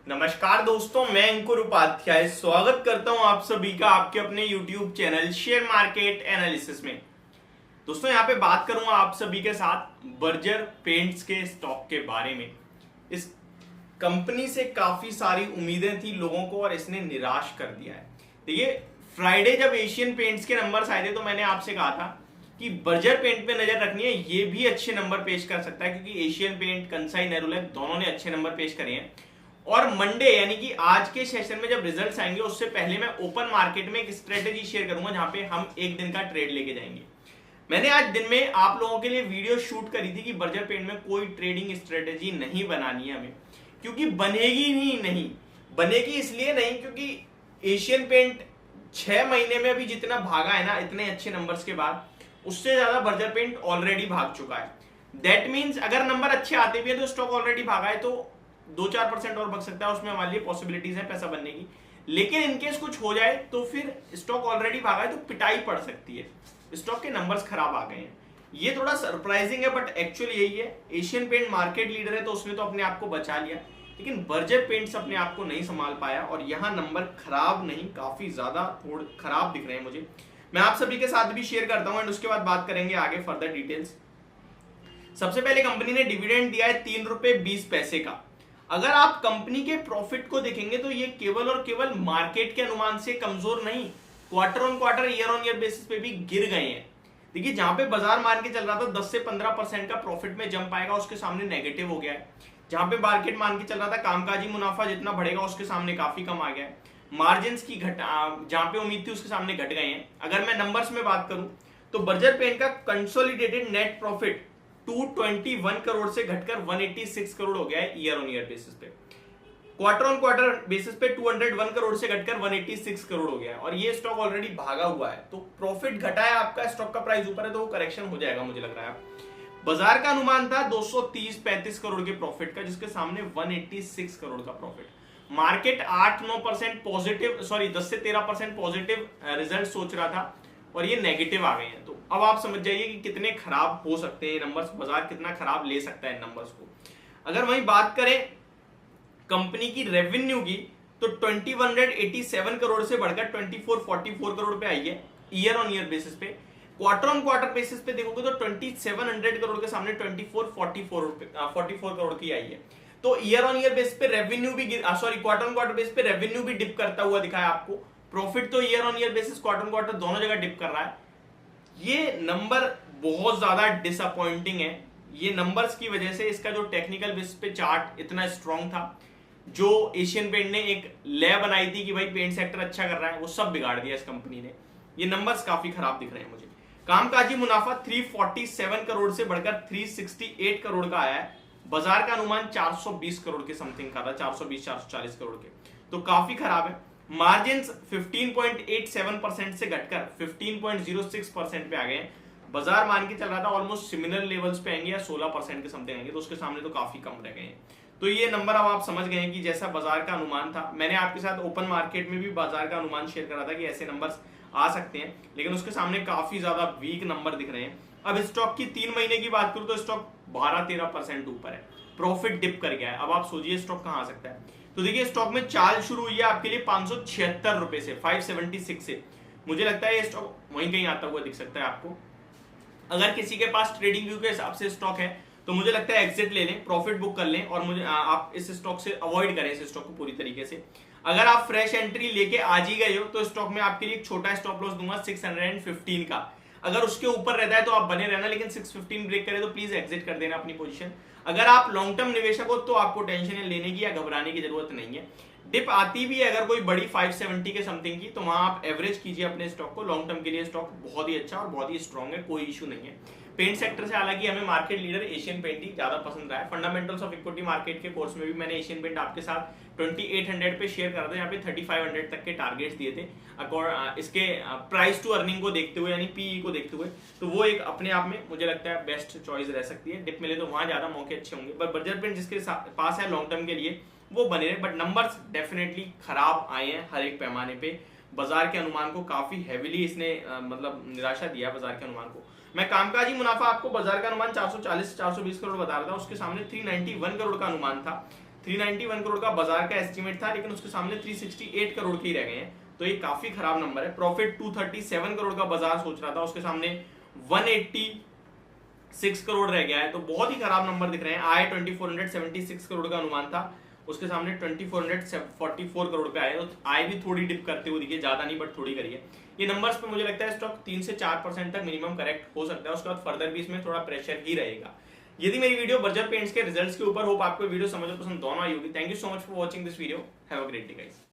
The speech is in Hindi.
नमस्कार दोस्तों, मैं अंकुर उपाध्याय स्वागत करता हूं आप सभी का आपके अपने YouTube channel share market analysis में। दोस्तों यहाँ पे बात करूंगा आप सभी के साथ बर्जर पेंट्स के स्टॉक के बारे में। इस कंपनी से काफी सारी उम्मीदें थी लोगों को और इसने निराश कर दिया है। देखिए, फ्राइडे जब एशियन पेंट्स के नंबर्स आए थे तो मैंने आपसे कहा था कि बर्जर पेंट पे नजर रखनी है, ये भी अच्छे नंबर पेश कर सकता है क्योंकि एशियन पेंट, कंसाई नेरोलैक दोनों ने अच्छे नंबर पेश करे हैं। और मंडे यानी कि आज के सेशन में जब रिजल्ट्स आएंगे उससे पहले मैं ओपन मार्केट में एक स्ट्रेटेजी शेयर करूंगा जहां पे हम एक दिन का ट्रेड लेके जाएंगे। मैंने आज दिन में आप लोगों के लिए वीडियो शूट करी थी कि बर्जर पेंट में कोई ट्रेडिंग स्ट्रेटेजी नहीं बनानी है हमें, क्योंकि बनेगी ही नहीं। बनेगी इसलिए नहीं क्योंकि एशियन पेंट 6 महीने में अभी जितना भागा है ना, इतने अच्छे नंबर्स के बाद, उससे ज्यादा बर्जर पेंट ऑलरेडी भाग चुका है। दैट मीन्स अगर नंबर अच्छे आते भी है तो स्टॉक ऑलरेडी भागा है, तो 2-4% और बच सकता है, उसमें हमारे लिए पॉसिबिलिटीज है पैसा बनने की। लेकिन इनकेस कुछ हो जाए तो फिर स्टॉक ऑलरेडी भागा है तो पिटाई पड़ सकती है, स्टॉक के नंबर्स खराब आ गए हैं। ये थोड़ा सरप्राइजिंग है बट एक्चुअली यही है। एशियन पेंट मार्केट लीडर है तो उसने तो अपने आप को बचा लिया, लेकिन बर्जर पेंट्स अपने आप को नहीं संभाल पाया और यहाँ नंबर खराब नहीं, काफी ज्यादा थोड़े खराब दिख रहे हैं मुझे। मैं आप सभी के साथ भी शेयर करता हूँ एंड उसके बाद बात करेंगे आगे फर्दर डिटेल्स। सबसे पहले कंपनी ने डिविडेंड दिया है 3 रुपए 20 पैसे का। अगर आप कंपनी के प्रॉफिट को देखेंगे तो ये केवल और केवल मार्केट के अनुमान से कमजोर नहीं, quarter on quarter, year on year basis पे भी गिर गए हैं। देखिए, जहां पे बाजार मान के चल रहा था 10 से 15% का प्रॉफिट में जंप आएगा, उसके सामने नेगेटिव हो गया है। जहां पे मार्केट मान के चल रहा था कामकाजी मुनाफा जितना बढ़ेगा उसके सामने काफी कम आ गया है। मार्जिन की जहां पे उम्मीद थी उसके सामने घट गए हैं। अगर मैं नंबर्स में बात करूं तो बर्जर पेंट का कंसोलिडेटेड नेट प्रॉफिट 221 करोड़ से घटकर 186 करोड़ हो गया है ईयर ऑन ईयर बेसिस पे। क्वार्टर ऑन क्वार्टर बेसिस पे 201 करोड़ से घटकर 186 करोड़ हो गया है और ये स्टॉक ऑलरेडी भागा हुआ है, तो प्रॉफिट घटा है आपका, स्टॉक का प्राइस ऊपर है तो वो करेक्शन हो जाएगा मुझे लग रहा है। बाजार का अनुमान था 230-35 करोड़ के प्रॉफिट का, जिसके सामने 186 करोड़ का प्रॉफिट। मार्केट 8-9% पॉजिटिव, सॉरी 10 से 13% पॉजिटिव रिजल्ट सोच रहा था और ये नेगेटिव आ गए हैं। तो अब आप समझ जाइए कि कितने खराब हो सकते हैं नंबर्स, बाजार कितना खराब ले सकता है नंबर्स को। अगर वहीं बात करें कंपनी की रेवेन्यू की तो 2187 करोड़ से बढ़कर 2444 करोड़ पे आई है ईयर ऑन ईयर बेसिस पे। क्वार्टर ऑन क्वार्टर बेसिस पे देखोगे तो 2700 करोड़ के सामने 2444 करोड़ की आई है। तो ईयर ऑन ईयर बेसिस पे रेवेन्यू भी sorry quarter on quarter basis पे रेवेन्यू भी डिप करता हुआ दिखा है आपको। प्रॉफिट तो year on year basis, quarter on quarter दोनों जगह डिप कर रहा है। ये नंबर बहुत ज्यादा डिसअपॉइंटिंग है। ये नंबर्स की वजह से इसका जो टेक्निकल बेसिस पे चार्ट इतना स्ट्रांग था, जो एशियन पेंट ने एक ले बनाई थी कि भाई पेंट सेक्टर अच्छा कर रहा है, वो सब बिगाड़ दिया इस कंपनी ने। ये नंबर्स काफी खराब दिख रहे हैं मुझे। कामकाजी मुनाफा 347 करोड़ से बढ़कर 368 करोड़ का आया है। बाजार का अनुमान 420 करोड़ के समथिंग का था, 420-440 करोड़ के, तो काफी खराब है। मार्जिन 15.87% से घटकर 15.06% पे आ गए। बाजार मान के चल रहा था ऑलमोस्ट सिमिलर लेवल्स पे आएंगे या 16% के समथिंग आएंगे, तो उसके सामने तो काफी कम रह गए हैं। तो ये नंबर अब आप समझ गए हैं कि जैसा बाजार का अनुमान था, मैंने आपके साथ ओपन मार्केट में भी बाजार का अनुमान शेयर करा था कि ऐसे नंबर्स आ सकते हैं, लेकिन उसके सामने काफी ज्यादा वीक नंबर दिख रहे हैं। अब स्टॉक की 3 महीने की बात करूं तो स्टॉक 12-13% ऊपर है, प्रॉफिट डिप कर गया है। अब आप सोचिए स्टॉक कहां आ सकता है। तो देखिए, स्टॉक में चाल शुरू हुई है आपके लिए 576 रुपए से, 576 से। मुझे लगता है ये स्टॉक वहीं कहीं आता हुआ दिख सकता है आपको। अगर किसी के पास ट्रेडिंग व्यू के हिसाब से स्टॉक है तो मुझे लगता है एग्जिट ले लें, प्रॉफिट बुक कर लें और मुझे आप इस स्टॉक से अवॉइड करें, इस स्टॉक को पूरी तरीके से। अगर आप फ्रेश एंट्री लेके आज ही गए हो तो स्टॉक में आपके लिए एक छोटा स्टॉप लॉस दूंगा 615 का। अगर उसके ऊपर रहता है तो आप बने रहना, लेकिन 615 ब्रेक करे तो प्लीज एग्जिट कर देना अपनी पोजीशन। अगर आप लॉन्ग टर्म निवेशक हो तो आपको टेंशन लेने की या घबराने की जरूरत नहीं है। डिप आती भी है अगर कोई बड़ी 570 के समथिंग की, तो वहां आप एवरेज कीजिए अपने स्टॉक को। लॉन्ग टर्म के लिए स्टॉक बहुत ही अच्छा और बहुत ही स्ट्रॉन्ग है, कोई इशू नहीं है। पेंट सेक्टर से हालांकि हमें मार्केट लीडर एशियन पेंट ही ज्यादा पसंद रहा है। फंडामेंटल्स ऑफ इक्विटी मार्केट के कोर्स में भी मैंने एशियन पेंट आपके साथ 2800 पे शेयर करा था, यहाँ पे 3500 तक के टारगेट्स दिए थे इसके प्राइस टू अर्निंग को देखते हुए, यानी पीई को देखते हुए। तो वो एक अपने आप में मुझे लगता है बेस्ट चॉइस रह सकती है। डिप मिले तो वहां ज्यादा मौके अच्छे होंगे, पर बर्जर पेंट जिसके पास है लॉन्ग टर्म के लिए वो बने रहे। बट नंबर्स डेफिनेटली खराब आए हैं हर एक पैमाने पे। बाजार के अनुमान को काफी हैविली इसने मतलब निराशा दिया बाजार के अनुमान को। मैं कामकाजी मुनाफा आपको बाजार का अनुमान 440 से 420 करोड़ बता रहा था, उसके सामने 391 करोड़ का अनुमान था। 391 करोड़ का बाजार का एस्टिमेट था, लेकिन उसके सामने 368 करोड़ के ही रह गए हैं, तो ये काफी खराब नंबर है। प्रॉफिट 237 करोड़ का बाजार सोच रहा था, उसके सामने 186 करोड़ रह गया है, तो बहुत ही खराब नंबर दिख रहे हैं। आय 2476 करोड़ का अनुमान था, उसके सामने 2444 करोड़ का है, तो आय भी थोड़ी डिप करते हुए दिखी, ज्यादा नहीं बट थोड़ी करी है। ये नंबर्स पे मुझे लगता है स्टॉक 3 से 4% तक मिनिमम करेक्ट हो सकता है, उसके बाद फर्दर भी इसमें थोड़ा प्रेशर ही रहेगा। यदि मेरी वीडियो बर्जर पेंट्स के रिजल्ट्स के ऊपर, होप आपको वीडियो समझ और पसंद दोनों आई होगी। Thank you so much for watching this video, have a great day guys.